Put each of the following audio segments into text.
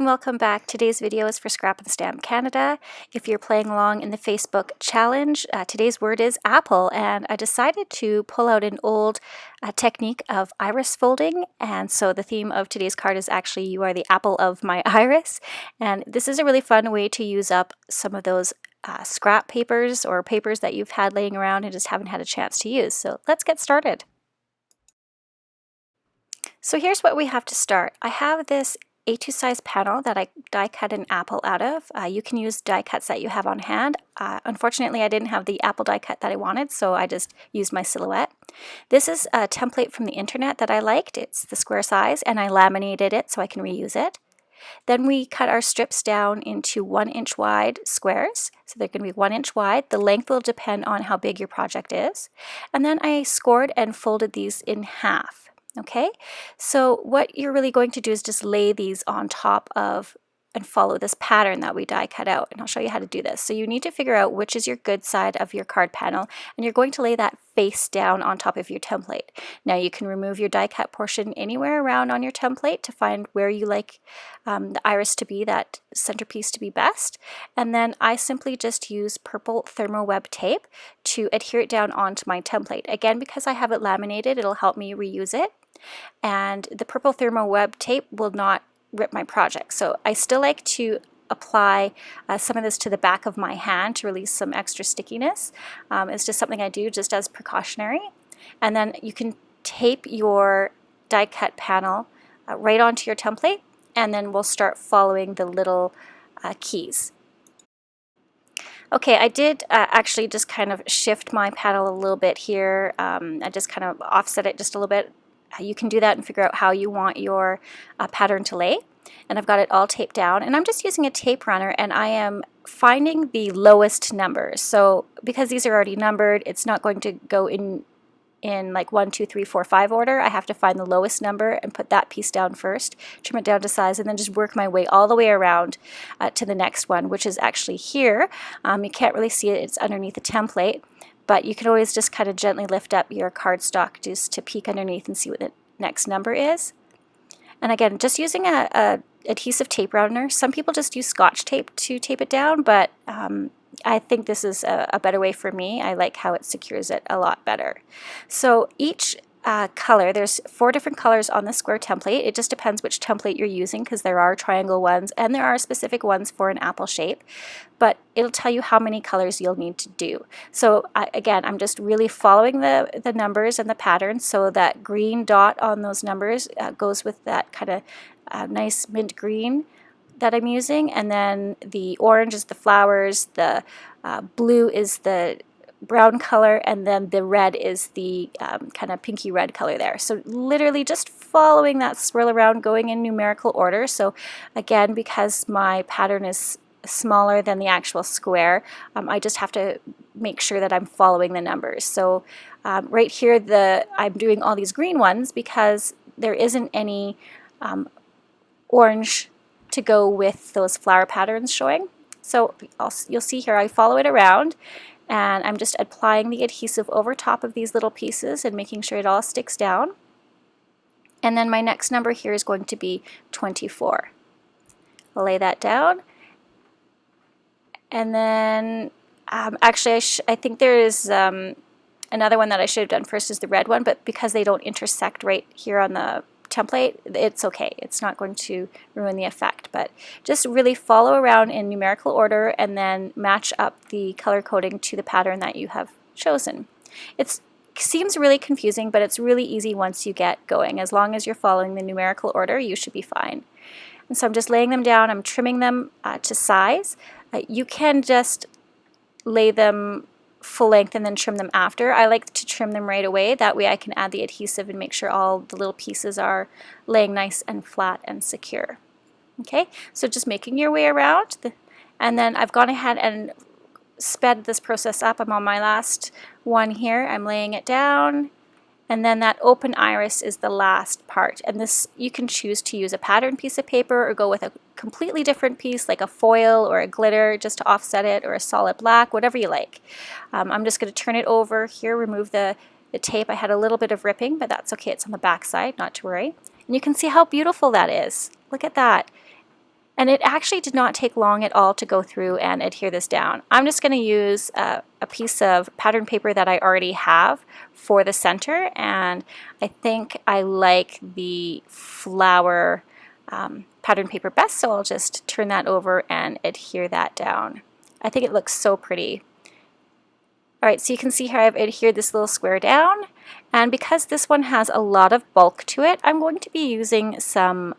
and welcome back. Today's video is for Scrap and Stamp Canada. If you're playing along in the Facebook challenge, today's word is apple, and I decided to pull out an old technique of iris folding, and so the theme of today's card is actually "You are the apple of my iris," and this is a really fun way to use up some of those scrap papers or papers that you've had laying around and just haven't had a chance to use. So let's get started. So here's what we have to start. I have this A2 size panel that I die cut an apple out of. You can use die cuts that you have on hand. Unfortunately, I didn't have the apple die cut that I wanted, so I just used my silhouette. This is a template from the internet that I liked. It's the square size, and I laminated it so I can reuse it. Then we cut our strips down into 1 inch wide squares. So they're going to be 1 inch wide. The length will depend on how big your project is. And then I scored and folded these in half. Okay, so what you're really going to do is just lay these on top of and follow this pattern that we die cut out, and I'll show you how to do this. So you need to figure out which is your good side of your card panel, and you're going to lay that face down on top of your template. Now you can remove your die cut portion anywhere around on your template to find where you like the iris to be, that centerpiece to be best, and then I simply just use purple thermo web tape to adhere it down onto my template. Again, because I have it laminated, it'll help me reuse it. And the purple thermo web tape will not rip my project. So I still like to apply some of this to the back of my hand to release some extra stickiness. It's just something I do just as precautionary. And then you can tape your die cut panel right onto your template, and then we'll start following the little keys. Okay, I did actually just kind of shift my panel a little bit here. I just kind of offset it just a little bit. You can do that and figure out how you want your pattern to lay. And I've got it all taped down, and I'm just using a tape runner, and I am finding the lowest numbers. So because these are already numbered, it's not going to go in like 1, 2, 3, 4, 5 order. I have to find the lowest number and put that piece down first, trim it down to size, and then just work my way all the way around to the next one, which is actually here. You can't really see it, it's underneath the template. But you can always just kind of gently lift up your cardstock just to peek underneath and see what the next number is. And again, just using a adhesive tape runner. Some people just use Scotch tape to tape it down, but I think this is a better way for me. I like how it secures it a lot better. So each color, there's 4 different colors on the square template. It just depends which template you're using, because there are triangle ones and there are specific ones for an apple shape, but it'll tell you how many colors you'll need to do. So again, I'm just really following the numbers and the patterns, so that green dot on those numbers goes with that kind of nice mint green that I'm using, and then the orange is the flowers, the blue is the brown color, and then the red is the kind of pinky red color there. So literally just following that swirl around, going in numerical order. So again, because my pattern is smaller than the actual square, I just have to make sure that I'm following the numbers. So right here I'm doing all these green ones because there isn't any orange to go with those flower patterns showing. So you'll see here I follow it around, and I'm just applying the adhesive over top of these little pieces and making sure it all sticks down. And then my next number here is going to be 24. I'll lay that down. And then actually I think there is another one that I should have done first, is the red one, but because they don't intersect right here on the template, it's okay. It's not going to ruin the effect, but just really follow around in numerical order and then match up the color coding to the pattern that you have chosen. It seems really confusing, but it's really easy once you get going. As long as you're following the numerical order, you should be fine. And so I'm just laying them down. I'm trimming them to size. You can just lay them full length and then trim them after. I like to trim them right away. That way I can add the adhesive and make sure all the little pieces are laying nice and flat and secure. Okay, so just making your way around, and then I've gone ahead and sped this process up. I'm on my last one here. I'm laying it down, and then that open iris is the last part. And this, you can choose to use a pattern piece of paper or go with a completely different piece like a foil or a glitter just to offset it, or a solid black, whatever you like. I'm just going to turn it over here, remove the tape. I had a little bit of ripping, but that's okay. It's on the back side, not to worry. And you can see how beautiful that is. Look at that. And it actually did not take long at all to go through and adhere this down. I'm just going to use a piece of pattern paper that I already have for the center, and I think I like the flower pattern paper best, so I'll just turn that over and adhere that down. I think it looks so pretty. Alright, so you can see how I've adhered this little square down, and because this one has a lot of bulk to it, I'm going to be using some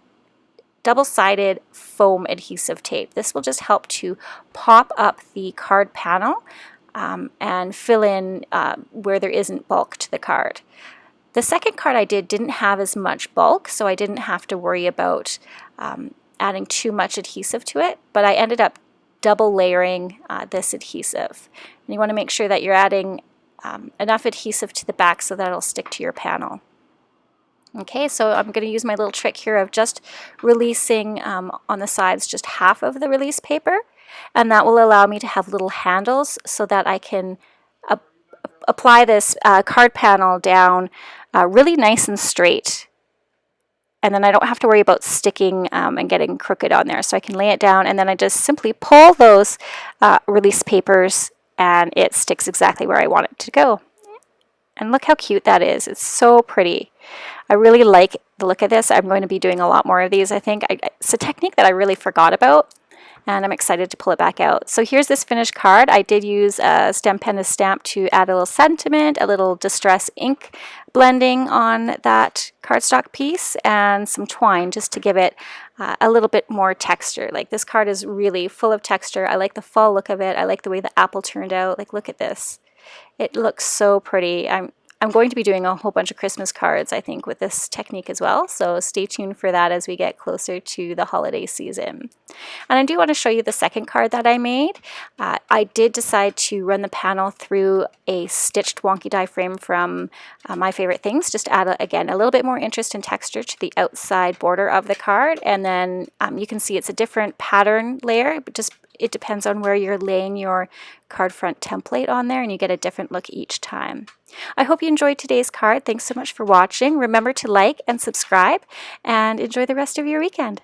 double-sided foam adhesive tape. This will just help to pop up the card panel and fill in where there isn't bulk to the card. The second card I didn't have as much bulk, so I didn't have to worry about adding too much adhesive to it, but I ended up double layering this adhesive. And you want to make sure that you're adding enough adhesive to the back so that it'll stick to your panel. Okay, so I'm going to use my little trick here of just releasing on the sides just half of the release paper, and that will allow me to have little handles so that I can apply this card panel down really nice and straight. And then I don't have to worry about sticking and getting crooked on there. So I can lay it down, and then I just simply pull those release papers and it sticks exactly where I want it to go. And look how cute that is. It's so pretty. I really like the look of this. I'm going to be doing a lot more of these, I think. It's a technique that I really forgot about, and I'm excited to pull it back out. So here's this finished card. I did use a stem pen to stamp to add a little sentiment, a little distress ink blending on that cardstock piece, and some twine just to give it a little bit more texture. Like, this card is really full of texture. I like the fall look of it. I like the way the apple turned out. Like, look at this. It looks so pretty. I'm going to be doing a whole bunch of Christmas cards, I think, with this technique as well, so stay tuned for that as we get closer to the holiday season. And I do want to show you the second card that I made. I did decide to run the panel through a stitched wonky die frame from My Favorite Things, just to add, again, a little bit more interest and texture to the outside border of the card, and then you can see it's a different pattern layer, but just it depends on where you're laying your card front template on there, and you get a different look each time. I hope you enjoyed today's card. Thanks so much for watching. Remember to like and subscribe, and enjoy the rest of your weekend.